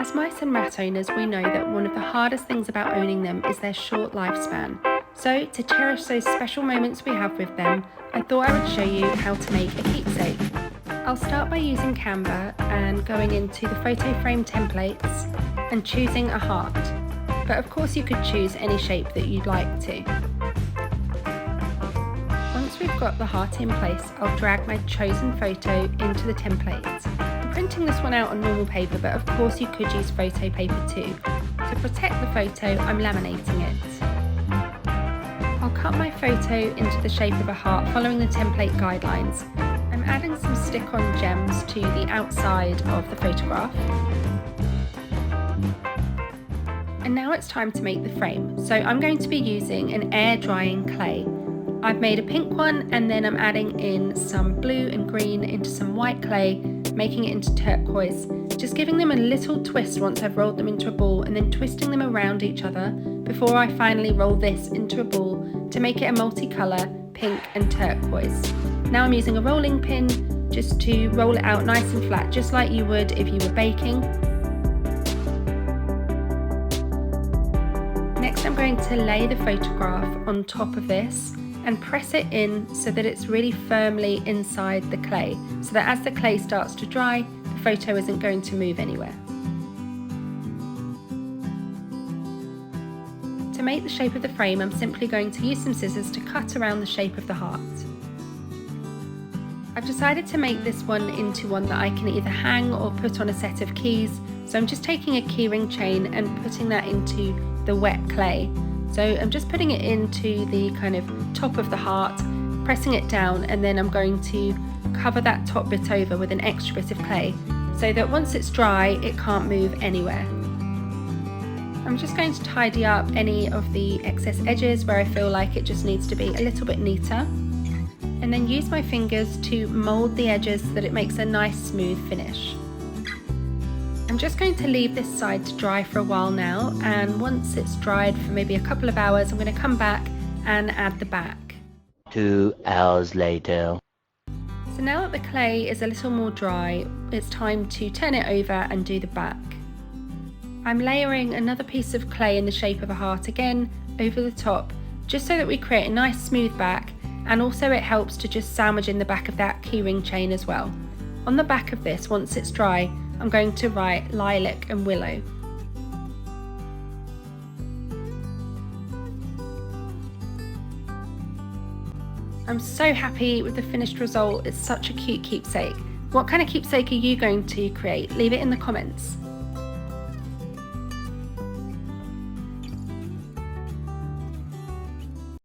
As mice and rat owners, we know that one of the hardest things about owning them is their short lifespan. So, to cherish those special moments we have with them, I thought I would show you how to make a keepsake. I'll start by using Canva and going into the photo frame templates and choosing a heart. But of course you could choose any shape that you'd like to. Once we've got the heart in place, I'll drag my chosen photo into the template. I'm printing this one out on normal paper, but of course you could use photo paper too. To protect the photo, I'm laminating it. I'll cut my photo into the shape of a heart following the template guidelines. I'm adding some stick-on gems to the outside of the photograph. And now it's time to make the frame. So I'm going to be using an air drying clay. I've made a pink one and then I'm adding in some blue and green into some white clay, making it into turquoise, just giving them a little twist once I've rolled them into a ball and then twisting them around each other before I finally roll this into a ball to make it a multicolour pink and turquoise. Now I'm using a rolling pin just to roll it out nice and flat, just like you would if you were baking. Next I'm going to lay the photograph on top of this and press it in so that it's really firmly inside the clay, so that as the clay starts to dry, the photo isn't going to move anywhere. To make the shape of the frame, I'm simply going to use some scissors to cut around the shape of the heart. I've decided to make this one into one that I can either hang or put on a set of keys, so I'm just taking a keyring chain and putting that into the wet clay. So I'm just putting it into the kind of top of the heart, pressing it down, and then I'm going to cover that top bit over with an extra bit of clay so that once it's dry it can't move anywhere. I'm just going to tidy up any of the excess edges where I feel like it just needs to be a little bit neater, and then use my fingers to mould the edges so that it makes a nice smooth finish. I'm just going to leave this side to dry for a while now, and once it's dried for maybe a couple of hours, I'm going to come back and add the back. 2 hours later. So now that the clay is a little more dry, it's time to turn it over and do the back. I'm layering another piece of clay in the shape of a heart again over the top, just so that we create a nice smooth back, and also it helps to just sandwich in the back of that keyring chain as well. On the back of this, once it's dry, I'm going to write lilac and willow. I'm so happy with the finished result. It's such a cute keepsake. What kind of keepsake are you going to create? Leave it in the comments.